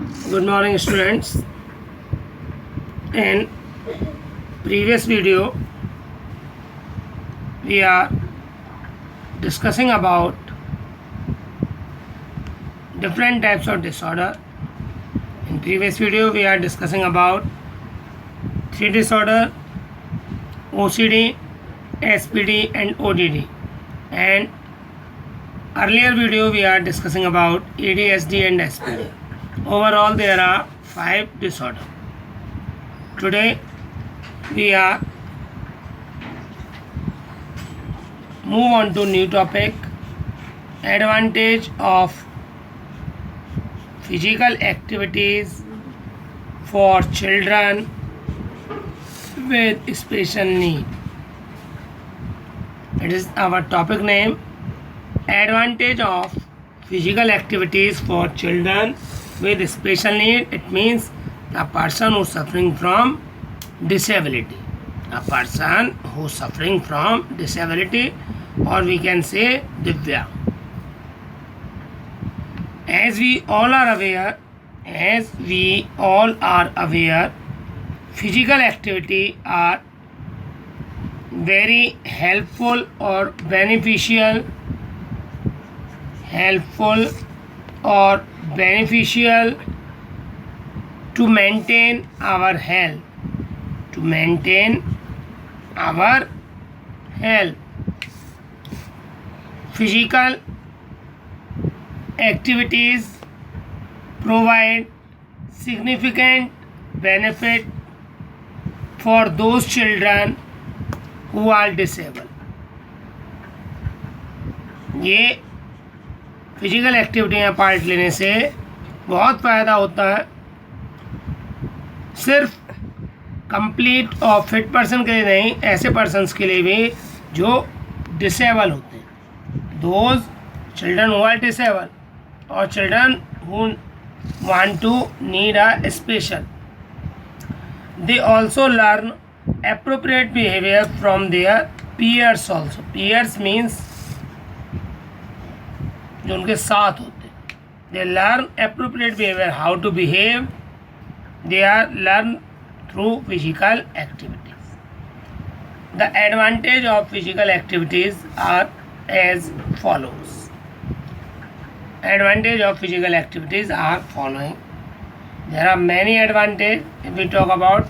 Good morning, students. In previous video, we are discussing about different types of disorder. In previous video, we are discussing about three disorder: OCD, SPD, and ODD. And earlier video, we are discussing about ADHD and SPD. Overall, there are 5 disorders. Today, we are move on to new topic: advantage of physical activities for children with special need. It is our topic name: advantage of physical activities for children with special need. It means a person who is suffering from disability. A person who is suffering from disability, or we can say Divya. As we all are aware, physical activity are very helpful or beneficial to maintain our health. Physical activities provide significant benefit for those children who are disabled. ये physical activity में part लेने से बहुत फ़ायदा होता है, सिर्फ complete और फिट पर्सन के लिए नहीं, ऐसे पर्सन्स के लिए भी जो डिसेबल होते हैं, those children who are disable और children who want to need a special. They also learn appropriate behavior from their peers also. Peers means जो उनके साथ होते हैं. They learn appropriate behavior, how to behave. They are learn through physical activities. The advantage of physical activities are as follows. Advantage of physical activities are following. There are many advantages. If we talk about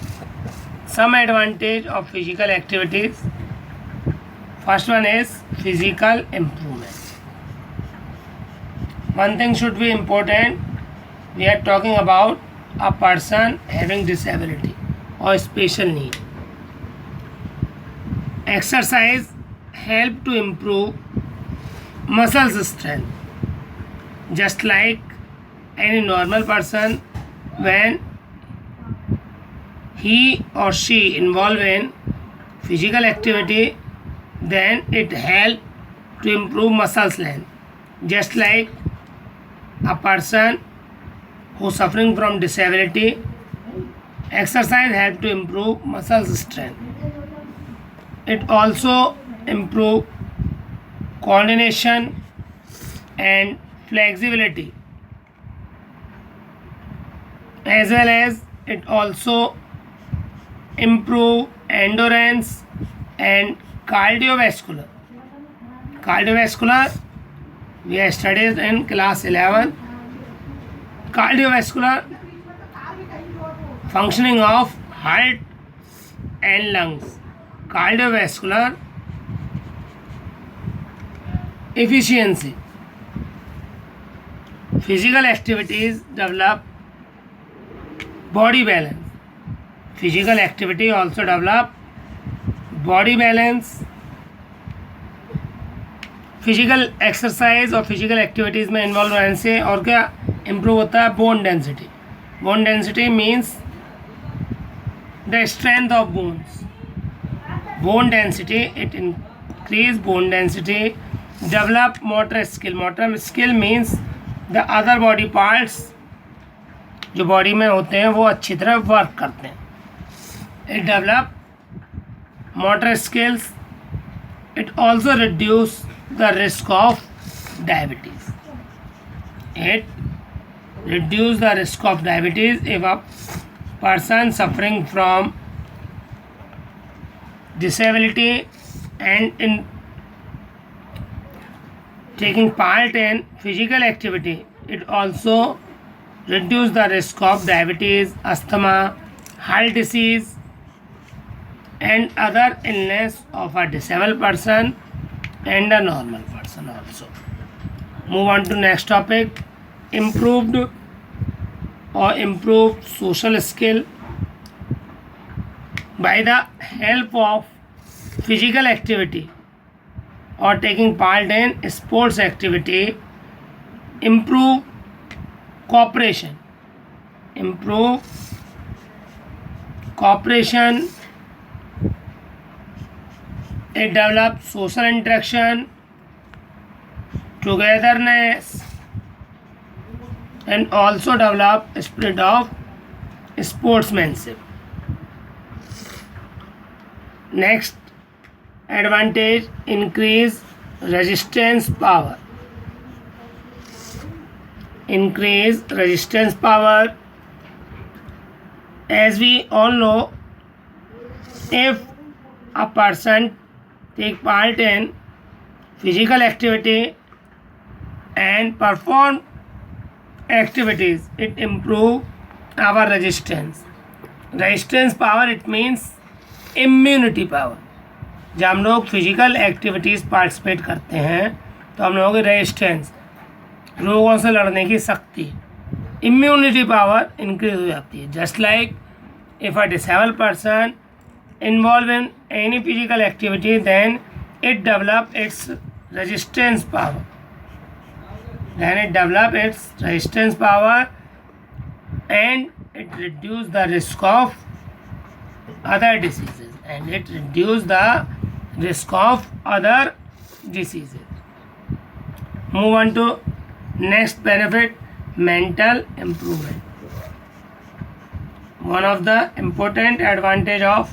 some advantage of physical activities, first one is physical improvement. One thing should be important: we are talking about a person having disability or special need. Exercise help to improve muscle strength. Just like any normal person, when he or she involved in physical activity, then it helps to improve muscle strength. Just like a person who is suffering from disability, exercise helps to improve muscle strength. It also improve coordination and flexibility, as well as it also improve endurance and cardiovascular. We have studied in class 11. Cardiovascular functioning of heart and lungs. Cardiovascular efficiency. Physical activities develop body balance. Physical activity also develop body balance. Physical exercise और physical activities में involve रहने से और क्या improve होता है? Bone density. Bone density means the strength of bones. Bone density, it increase bone density. Develop motor skill. Motor skill means the other body parts जो body में होते हैं वो अच्छी तरह वर्क करते हैं. It develop motor skills. It also reduces the risk of diabetes. It reduce the risk of diabetes. If a person suffering from disability and in taking part in physical activity, it also reduce the risk of diabetes, asthma, heart disease, and other illness of a disabled person and a normal person also. Move on to next topic. Improved social skill. By the help of physical activity or taking part in sports activity, improve cooperation, it develops social interaction, togetherness, and also develop a spirit of sportsmanship. Next advantage, increase resistance power. Increase resistance power. As we all know, if a person take part in physical activity and perform activities, it improve our resistance power. It means immunity power. जब हम लोग physical activities participate करते हैं तो हम लोगों की resistance, रोगों से लड़ने की शक्ति, इम्यूनिटी पावर इंक्रीज हो जाती है. Just like if a disabled person involve in any physical activity, then it develop its resistance power. And it reduce the risk of other diseases. Move on to next benefit, mental improvement. One of the important advantage of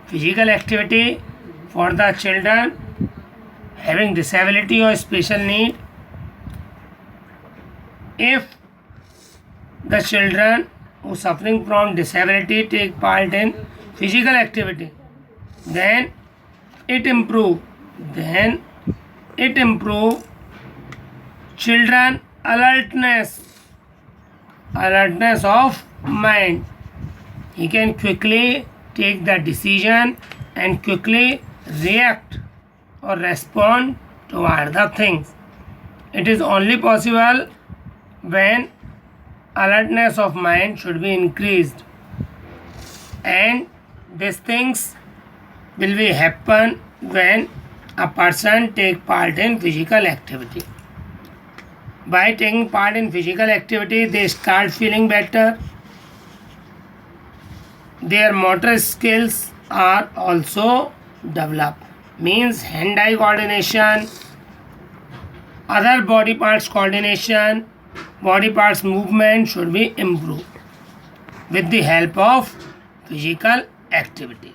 physical activity for the children having disability or special need, if the children who suffering from disability take part in physical activity, then it improve children alertness of mind. He can quickly take the decision and quickly react or respond toward the things. It is only possible when alertness of mind should be increased, and these things will be happen when a person take part in physical activity. By taking part in physical activity, they start feeling better. Their motor skills are also developed, means hand-eye coordination, other body parts coordination, body parts movement should be improved with the help of physical activity.